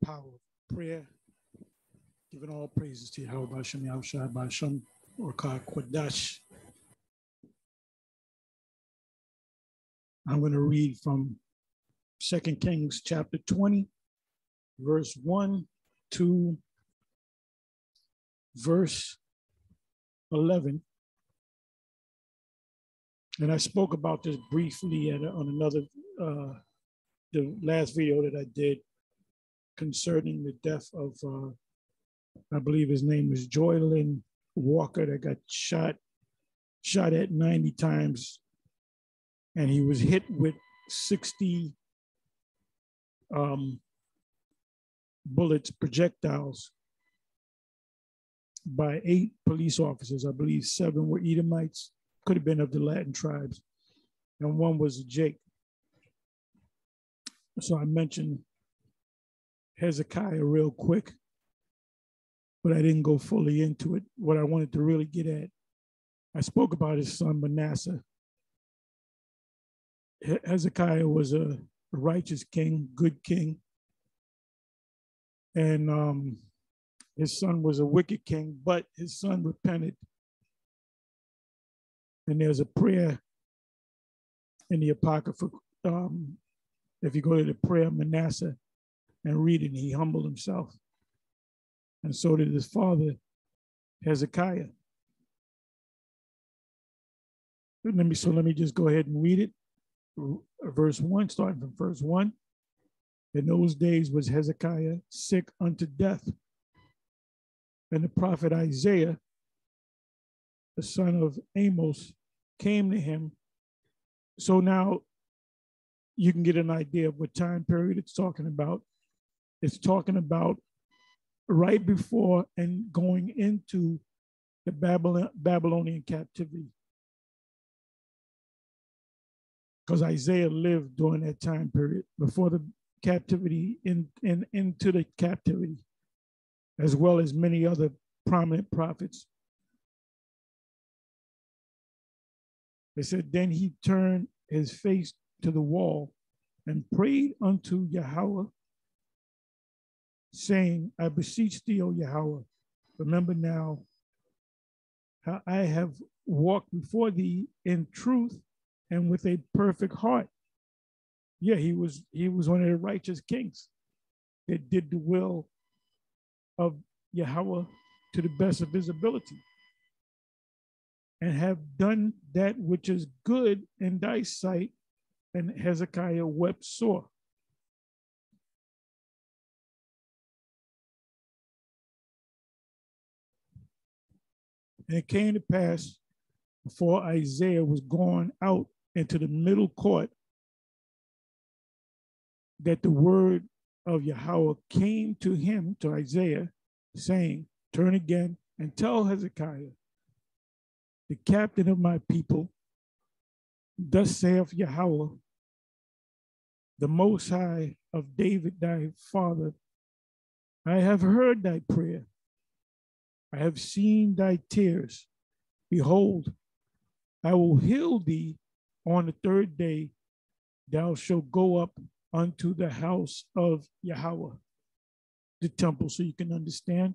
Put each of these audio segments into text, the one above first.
power of prayer, giving all praises to Yahweh Bashem Yahushua Bashem Orkar Kodash. I'm going to read from 2 Kings chapter 20, verse 1 to verse 11. And I spoke about this briefly on another, the last video that I did concerning the death of, I believe his name was Joylin Walker, that got shot at 90 times. And he was hit with 60 bullets, projectiles, by 8 police officers. I believe 7 were Edomites, could have been of the Latin tribes, and 1 was Jake. So I mentioned Hezekiah real quick, but I didn't go fully into it. What I wanted to really get at, I spoke about his son Manasseh. Hezekiah was a righteous king, good king, and his son was a wicked king, but his son repented. And there's a prayer in the Apocrypha. If you go to the prayer of Manasseh and read it, he humbled himself. And so did his father, Hezekiah. Let me just go ahead and read it. Verse 1, starting from verse 1. In those days was Hezekiah sick unto death. And the prophet Isaiah, the son of Amos, came to him. So now you can get an idea of what time period it's talking about. It's talking about right before and going into the Babylonian captivity. Because Isaiah lived during that time period, before the captivity, into the captivity, as well as many other prominent prophets. They said, then he turned his face to the wall and prayed unto Yahweh, saying, I beseech thee, O Yahweh, remember now how I have walked before thee in truth and with a perfect heart. Yeah, he was one of the righteous kings that did the will of Yahweh to the best of his ability, and have done that which is good in thy sight. And Hezekiah wept sore. And it came to pass, before Isaiah was gone out into the middle court, that the word of Yahweh came to him, to Isaiah, saying, turn again and tell Hezekiah, the captain of my people, thus saith Yahweh, the Most High of David thy father, I have heard thy prayer. I have seen thy tears. Behold, I will heal thee on the 3rd day. Thou shalt go up unto the house of Yahweh, the temple, so you can understand.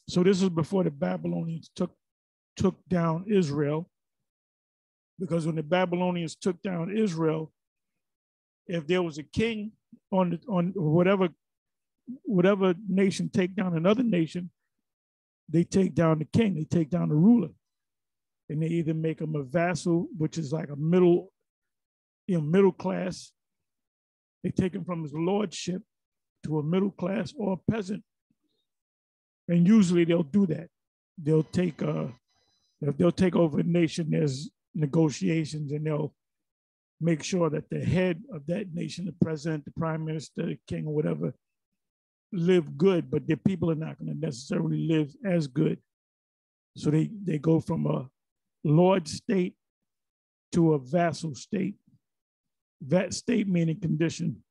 So this was before the Babylonians took down Israel, because when the Babylonians took down Israel, if there was a king on whatever nation take down another nation, they take down the king, they take down the ruler, and they either make him a vassal, which is like a middle class. They take him from his lordship to a middle class or a peasant. And usually they'll do that. They'll take over a nation. There's negotiations, and they'll make sure that the head of that nation, the president, the prime minister, the king, or whatever, live good, but their people are not going to necessarily live as good. So they go from a lord state to a vassal state. That state meaning condition.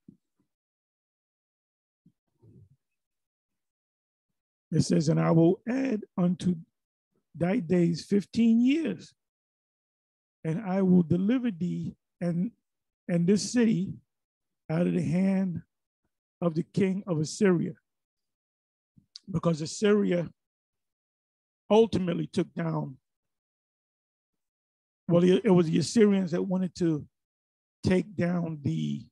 It says, and I will add unto thy days 15 years, and I will deliver thee and and this city out of the hand of the king of Assyria, because Assyria ultimately took down, well, it was the Assyrians that wanted to take down the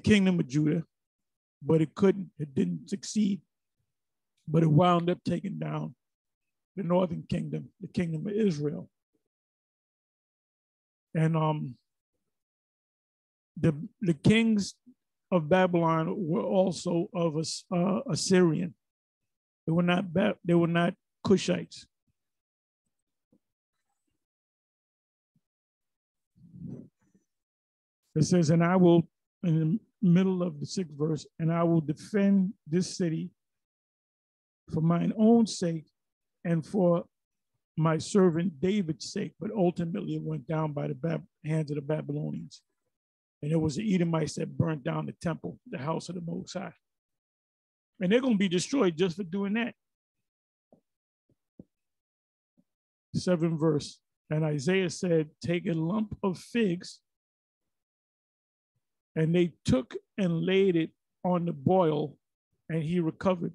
kingdom of Judah, but it couldn't, it didn't succeed. But it wound up taking down the northern kingdom, the kingdom of Israel. And the kings of Babylon were also of Assyrian. They were not Cushites. It says, and I will, in the middle of the 6th verse, and I will defend this city for mine own sake and for my servant David's sake. But ultimately it went down by the hands of the Babylonians. And it was the Edomites that burnt down the temple, the house of the Most High. And they're going to be destroyed just for doing that. 7th verse. And Isaiah said, take a lump of figs. And they took and laid it on the boil, and he recovered.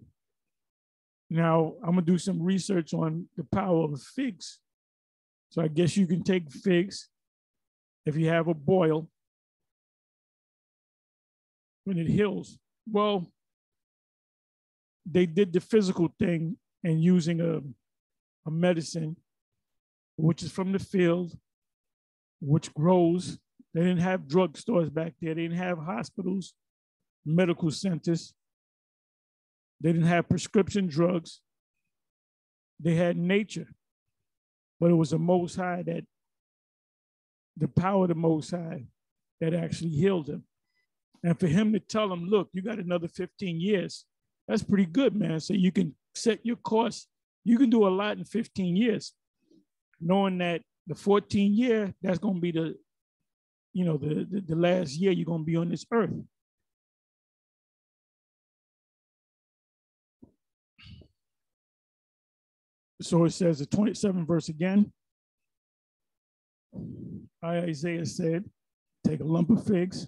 Now, I'm going to do some research on the power of figs. So I guess you can take figs if you have a boil when it heals. Well, they did the physical thing and using a medicine, which is from the field, which grows. They didn't have drugstores back there. They didn't have hospitals, medical centers. They didn't have prescription drugs. They had nature, but it was the Most High that, the power of the Most High that actually healed him. And for him to tell him, look, you got another 15 years, that's pretty good, man. So you can set your course. You can do a lot in 15 years, knowing that the 14th year, that's going to be the last year you're going to be on this earth. So it says, the 27th verse again. Isaiah said, take a lump of figs.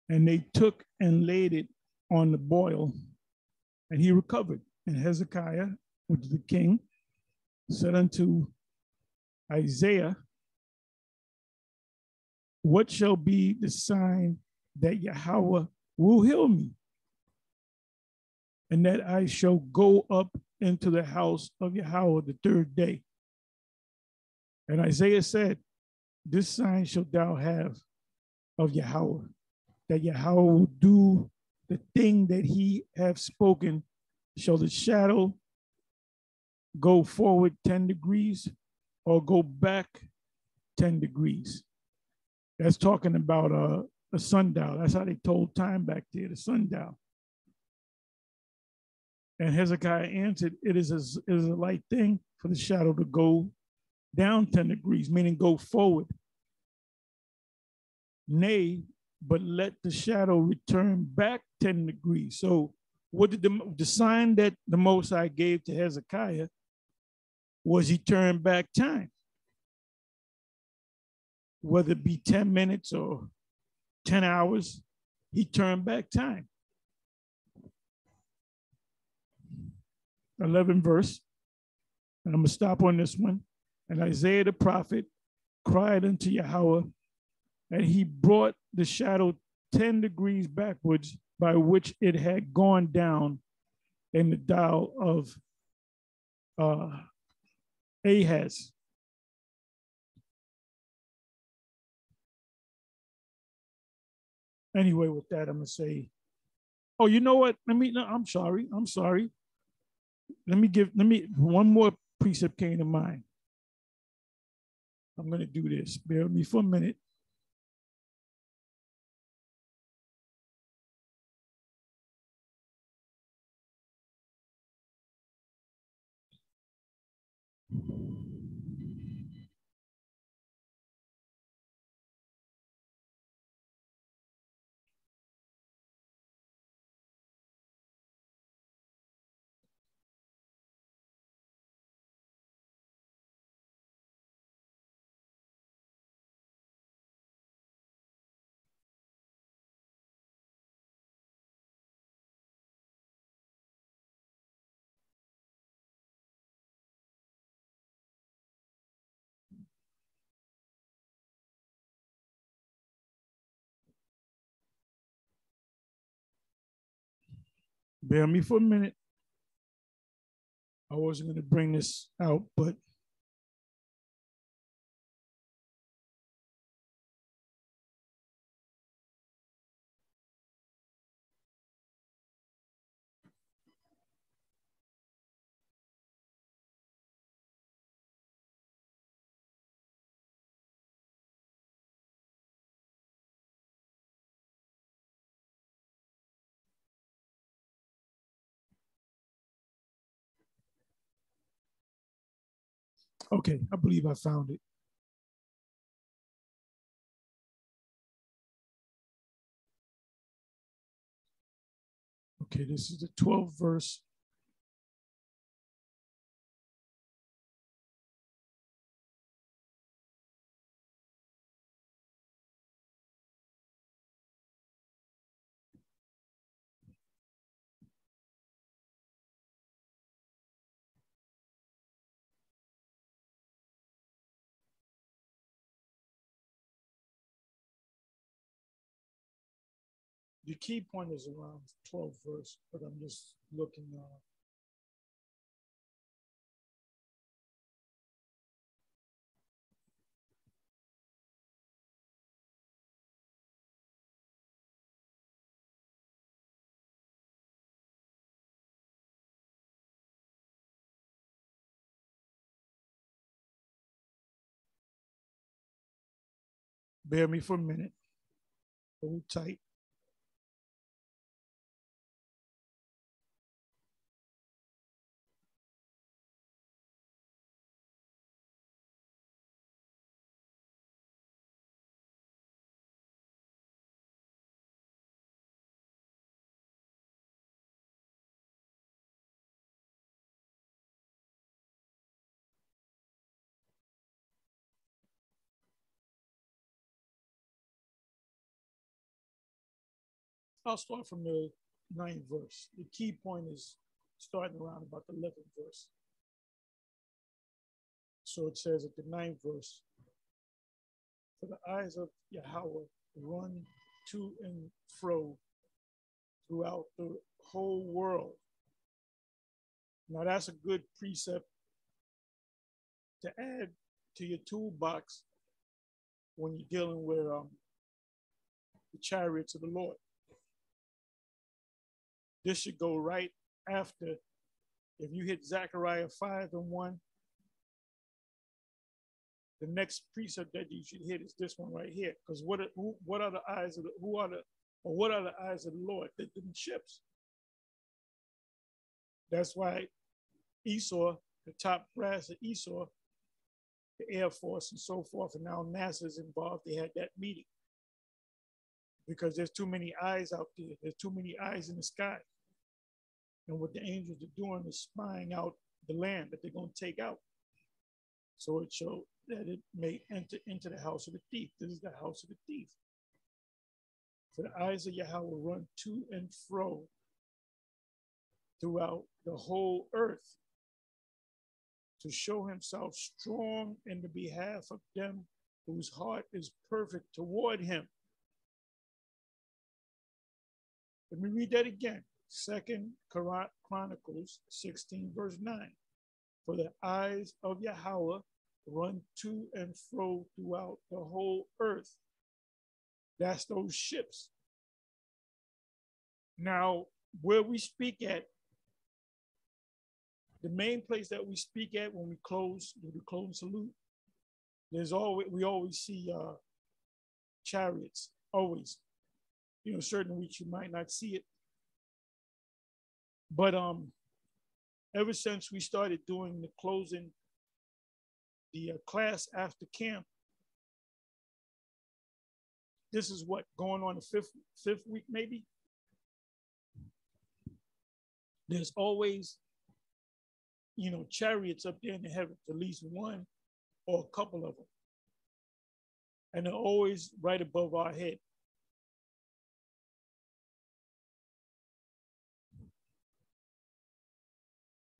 And they took and laid it on the boil, and he recovered. And Hezekiah, which is the king, said unto Isaiah, what shall be the sign that Yahweh will heal me, and that I shall go up into the house of Yahweh the 3rd day? And Isaiah said, this sign shalt thou have of Yahweh, that Yahweh will do the thing that he have spoken. Shall the shadow go forward 10 degrees or go back 10 degrees? That's talking about a sundial. That's how they told time back there, the sundial. And Hezekiah answered, it is a light thing for the shadow to go down 10 degrees, meaning go forward. Nay, but let the shadow return back 10 degrees. So what did the sign that the Most High gave to Hezekiah was he turned back time. Whether it be 10 minutes or 10 hours, he turned back time. 11th verse, and I'm going to stop on this one. And Isaiah the prophet cried unto Yahweh, and he brought the shadow 10 degrees backwards, by which it had gone down in the dial of Ahaz. Anyway, with that, I'm going to say, oh, you know what? I'm sorry. Let me, one more precept came to mind. I'm going to do this. Bear with me for a minute. Bear me for a minute. I wasn't going to bring this out, but okay, I believe I found it. Okay, this is the 12th verse. The key point is around 12th verse, but I'm just looking. Bear me for a minute. Hold tight. I'll start from the 9th verse. The key point is starting around about the 11th verse. So it says at the 9th verse, for the eyes of Yahweh run to and fro throughout the whole world. Now that's a good precept to add to your toolbox when you're dealing with the chariots of the Lord. This should go right after, if you hit Zechariah 5:1, the next precept that you should hit is this one right here. Because what are the eyes of the what are the eyes of the Lord? The ships. That's why Esau, the top brass of Esau, the Air Force and so forth, and now NASA's involved, they had that meeting. Because there's too many eyes out there. There's too many eyes in the sky. And what the angels are doing is spying out the land that they're going to take out. So it showed that it may enter into the house of the thief. This is the house of the thief. For the eyes of Yahweh run to and fro throughout the whole earth to show himself strong in the behalf of them whose heart is perfect toward him. Let me read that again. 2 Chronicles 16, verse 9. For the eyes of Yahweh run to and fro throughout the whole earth. That's those ships. Now, where we speak at, the main place that we speak at when we close, do the close salute, we always see chariots, always. You know, certain weeks you might not see it. But ever since we started doing the closing, the class after camp, this is what, going on the fifth week maybe? There's always, you know, chariots up there in the heavens, at least one or a couple of them. And they're always right above our head.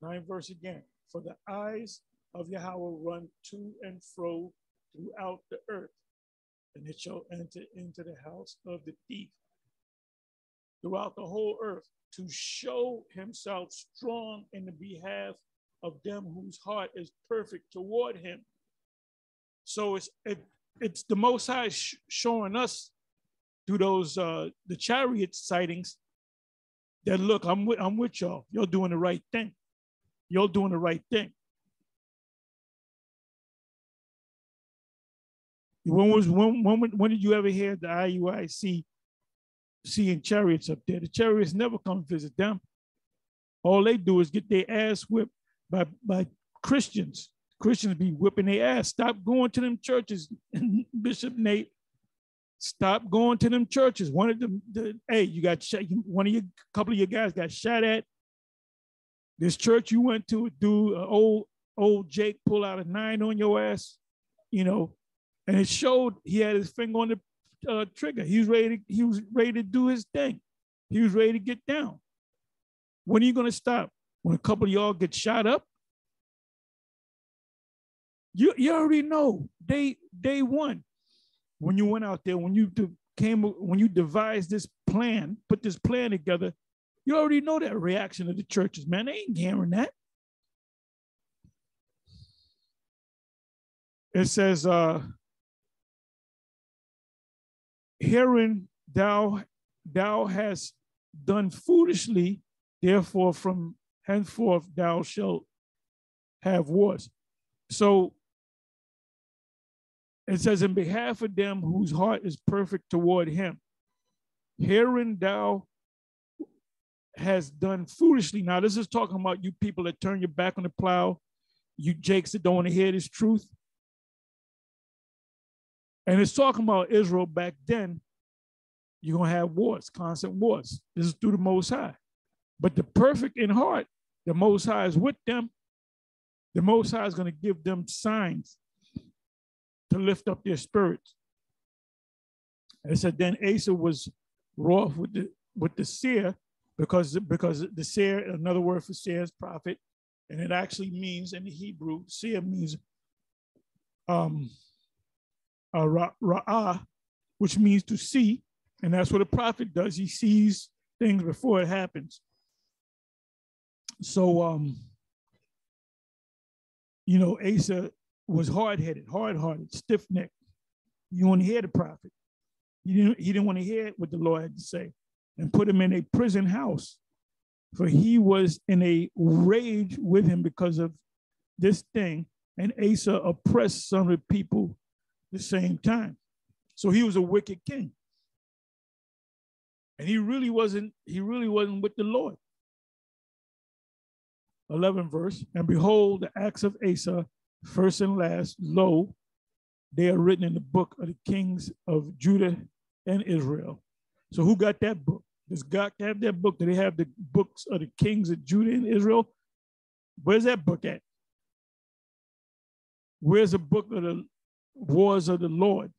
Ninth verse again. For the eyes of Yahweh run to and fro throughout the earth, and it shall enter into the house of the thief. throughout the whole earth to show himself strong in the behalf of them whose heart is perfect toward him. So it's the Most High showing us through those the chariot sightings that look, I'm with y'all. You're doing the right thing. You're doing the right thing. When did you ever hear the IUIC seeing chariots up there? The chariots never come visit them. All they do is get their ass whipped by Christians. Christians be whipping their ass. Stop going to them churches, Bishop Nate. Stop going to them churches. One of them, hey, you got shot. Couple of your guys got shot at. This church you went to, dude, old Jake pull out a 9 on your ass, and it showed he had his finger on the trigger. He was ready to do his thing. He was ready to get down. When are you gonna stop? When a couple of y'all get shot up? You already know day one when you went out there, when you devised this plan, put this plan together, you already know that reaction of the churches, man. They ain't hearing that. It says, herein thou hast done foolishly, therefore from henceforth thou shalt have wars. So it says, in behalf of them whose heart is perfect toward him, herein thou has done foolishly. Now, this is talking about you people that turn your back on the plow, you jakes that don't want to hear this truth. And it's talking about Israel back then. You're going to have wars, constant wars. This is through the Most High. But the perfect in heart, the Most High is with them. The Most High is going to give them signs to lift up their spirits. It said, then Asa was wroth with the seer, because the seer, another word for seer is prophet, and it actually means in the Hebrew, seer means ra'ah, which means to see, and that's what a prophet does. He sees things before it happens. So, Asa was hard-headed, hard-hearted, stiff-necked. You want to hear the prophet. He didn't want to hear what the Lord had to say, and put him in a prison house, for he was in a rage with him because of this thing, and Asa oppressed some of the people at the same time. So he was a wicked king. And he really wasn't with the Lord. 11 verse, and behold, the acts of Asa, first and last, lo, they are written in the book of the kings of Judah and Israel. So who got that book? Does God have that book? Do they have the books of the kings of Judah and Israel? Where's that book at? Where's the book of the wars of the Lord?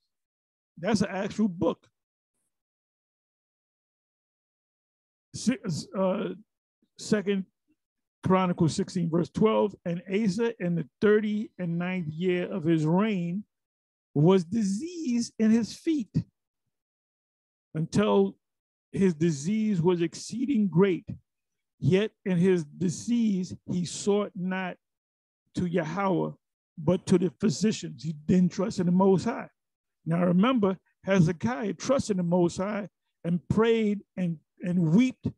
That's an actual book. Second Chronicles 16, verse 12, and Asa in the 39th year of his reign was diseased in his feet, until his disease was exceeding great. Yet in his disease, he sought not to Yahweh, but to the physicians. He didn't trust in the Most High. Now remember, Hezekiah trusted in the Most High and prayed and wept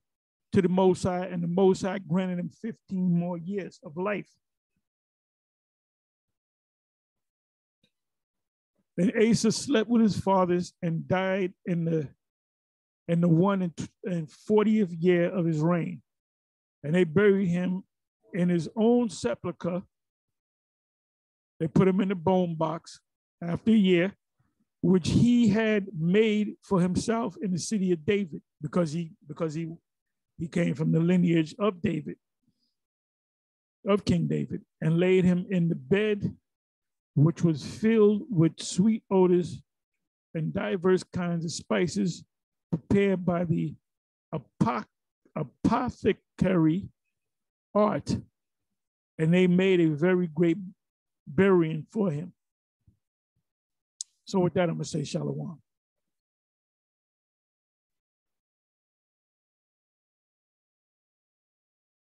to the Most High, and the Most High granted him 15 more years of life. And Asa slept with his fathers and died in the 40th year of his reign. And they buried him in his own sepulcher. They put him in the bone box after a year, which he had made for himself in the city of David, because he came from the lineage of David, of King David, and laid him in the bed, which was filled with sweet odors and diverse kinds of spices prepared by the apothecary art. And they made a very great burying for him. So with that, I'm going to say shalom.